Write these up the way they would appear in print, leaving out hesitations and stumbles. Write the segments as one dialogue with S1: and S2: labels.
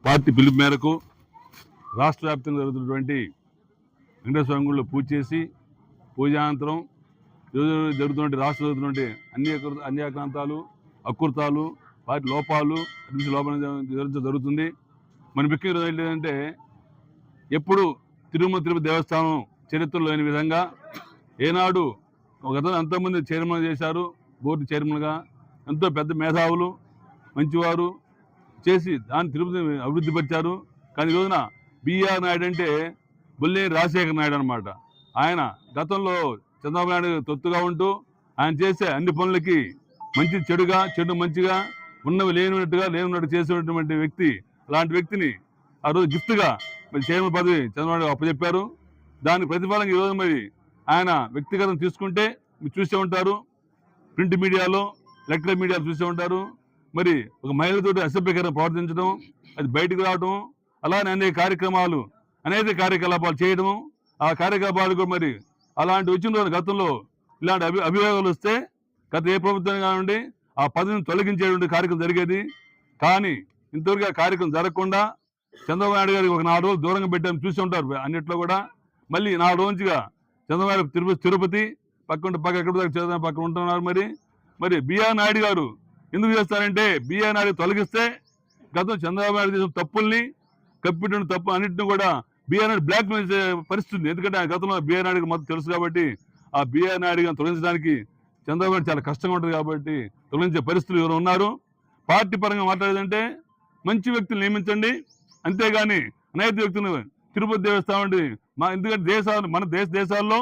S1: Party పిలుపు మేరకు రాష్ట్ర వ్యాప్తంగా జరుగుతున్నటువంటి వెంకటేశ్వర స్వామి గుడిలో పూజ చేసి పూజానంతరం జరుగుతున్నటువంటి రాష్ట్ర జరుగుతున్నటువంటి అన్యాక్రాంతాలు అకృతాలు వాటి లోపాలు జరుగుతుంది. మన ముఖ్యంగా ఏంటంటే ఎప్పుడు తిరుపతి దేవస్థానం చరిత్రలో లేని విధంగా ఏనాడు గతంలో ఎంతోమంది చైర్మన్ చేశారు, బోర్డు చైర్మన్గా ఎంతో పెద్ద మేధావులు మంచివారు చేసి దాన్ని తిరుపతి అభివృద్ధి పరిచారు. కానీ ఈ రోజున బిఆర్ నాయుడు అంటే బొల్లేని రాజశేఖర నాయుడు అనమాట. ఆయన గతంలో చంద్రబాబు నాయుడు తొత్తుగా ఉంటూ ఆయన చేసే అన్ని పనులకి మంచి చెడుగా, చెడు మంచిగా, ఉన్నవి లేనున్నట్టు చేసేటువంటి వ్యక్తి. అలాంటి వ్యక్తిని ఆ రోజు గిఫ్ట్గా మరి చైర్మన్ పదవి చంద్రబాబు నాయుడు అప్పచెప్పారు. దానికి ప్రతిఫలంగా ఈరోజు మరి ఆయన వ్యక్తిగతం తీసుకుంటే మీరు చూసే ఉంటారు, ప్రింట్ మీడియాలో ఎలక్ట్రిక్ మీడియాలో చూసే ఉంటారు. మరి ఒక మహిళతోటి అసభ్యకరంగా ప్రవర్తించడం, అది బయటకు రావడం, అలానే అనేక కార్యకలాపాలు చేయడం. ఆ కార్యకలాపాలు కూడా మరి అలాంటి వచ్చిన రోజు గతంలో ఇలాంటి అభియోగాలు వస్తే గత ఏ ప్రభుత్వం కానివ్వండి ఆ పదవిని తొలగించేటువంటి కార్యక్రమం జరిగేది. కానీ ఇంతవరకు ఆ కార్యక్రమం జరగకుండా చంద్రబాబు నాయుడు గారికి ఒక 4 రోజులు దూరంగా పెట్టామని చూసి ఉంటారు. అన్నిట్లో కూడా మళ్ళీ 4 రోజులుగా చంద్రబాబు తిరుపతి పక్కన ఉంటున్నారు. మరి బిఆర్ నాయుడు గారు ఎందుకు చేస్తారంటే బిఆర్ నాయుడు తొలగిస్తే గతం చంద్రబాబు నాయుడు చేసిన తప్పుల్ని కప్పిన తప్పు అన్నింటినీ కూడా బిఆర్ నాయుడు బ్లాక్ మెయిల్ చేసే పరిస్థితి. ఎందుకంటే గతంలో బిఆర్ నాయుడుకి మొత్తం తెలుసు కాబట్టి ఆ బిఆర్ నాయుడు గారిని తొలగించడానికి చంద్రబాబు నాయుడు చాలా కష్టంగా ఉంటుంది కాబట్టి తొలగించే పరిస్థితులు ఎవరు ఉన్నారు. పార్టీ పరంగా మాట్లాడేదంటే మంచి వ్యక్తులు నియమించండి, అంతేగాని అనైతిక వ్యక్తులు తిరుపతి దేవస్థానం ఎందుకంటే మన దేశాల్లో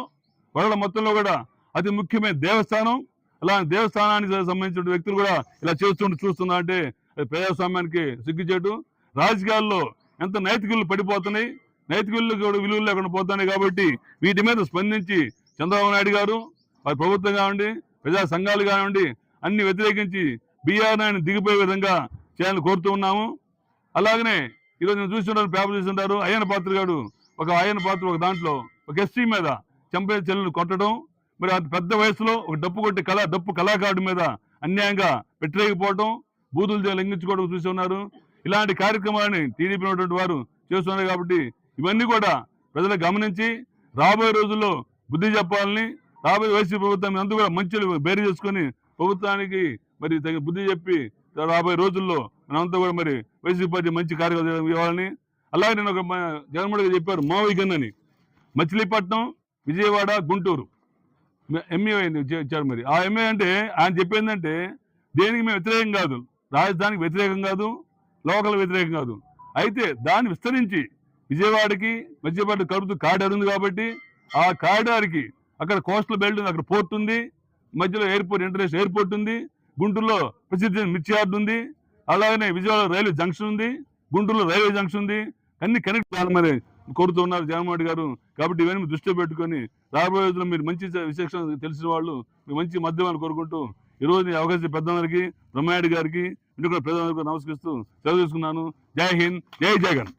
S1: వరల్డ్ మొత్తంలో కూడా అతి ముఖ్యమైన దేవస్థానం. అలాంటి దేవస్థానానికి సంబంధించిన వ్యక్తులు కూడా ఇలా చూస్తున్నా అంటే ప్రజాస్వామ్యానికి సిగ్గుచేటు. రాజకీయాల్లో ఎంత నైతిక విలువలు పడిపోతున్నాయి, నైతిక విలువలు లేకుండా పోతున్నాయి. కాబట్టి వీటి మీద స్పందించి చంద్రబాబు నాయుడు గారు వారి ప్రభుత్వం కానివ్వండి, ప్రజా సంఘాలు కానివ్వండి అన్ని వ్యతిరేకించి బిఆర్ నాయుడు దిగిపోయే విధంగా చేయాలని కోరుతూ ఉన్నాము. అలాగనే ఈరోజు నేను చూస్తుంటాను, పేపర్ చూస్తుంటారు, అయ్యన్న పాత్ర గారు ఒక దాంట్లో ఒక ఎస్సీ మీద చంపే చెల్లెలు కొట్టడం, మరి అంత పెద్ద వయసులో ఒక డప్పు కళాకారుడి మీద అన్యాయంగా పెట్టలేకపోవడం, బూతులు లింగించుకోవడం చూసి ఉన్నారు. ఇలాంటి కార్యక్రమాలని టీడీపీ ఉన్నటువంటి వారు చేస్తున్నారు. కాబట్టి ఇవన్నీ కూడా ప్రజలు గమనించి రాబోయే రోజుల్లో బుద్ధి చెప్పాలని, రాబోయే వైసీపీ ప్రభుత్వం అంతా కూడా మంచి బేరీ చేసుకొని ప్రభుత్వానికి మరి తగిన బుద్ధి చెప్పి రాబోయే రోజుల్లో మనంతా కూడా మరి వైసీపీ పార్టీ మంచి కార్యక్రమాలు ఇవ్వాలని. అలాగే నేను ఒక జగన్మోహన్ గారు చెప్పారు మావయ్యగన్ అని, మచిలీపట్నం, విజయవాడ, గుంటూరు ఎంఏ ఇచ్చారు. మరి ఆ ఎంఏ అంటే ఆయన చెప్పేందంటే దేనికి మేము వ్యతిరేకం కాదు, రాజధానికి వ్యతిరేకం కాదు, లోకల్ వ్యతిరేకం కాదు. అయితే దాన్ని విస్తరించి విజయవాడకి మధ్యపాటి కలుపుతూ కారిడార్ ఉంది కాబట్టి ఆ కారిడార్కి అక్కడ కోస్టల్ బెల్ట్ ఉంది, అక్కడ పోర్ట్ ఉంది, మధ్యలో ఇంటర్నేషనల్ ఎయిర్పోర్ట్ ఉంది, గుంటూరులో ప్రసిద్ధి మిర్చి యార్డ్ ఉంది, అలాగనే విజయవాడ రైల్వే జంక్షన్ ఉంది, గుంటూరులో రైల్వే జంక్షన్ ఉంది, అన్ని కనెక్ట్ మరి కోరుతున్నారు జగన్మోహన్ రెడ్డి గారు. కాబట్టి ఇవన్నీ దృష్టిలో పెట్టుకొని రాబోయే రోజుల్లో మీరు మంచి విశేషం తెలిసిన వాళ్ళు మీరు మంచి మధ్యమాన్ని కోరుకుంటూ ఈరోజు అవకాశం పెద్దలందరికీ, బ్రహ్మారెడ్డి గారికి, ఇంటి ప్రజలందరికీ నమస్కరిస్తూ సెలవు తీసుకున్నాను. జై హింద్, జై జగన్.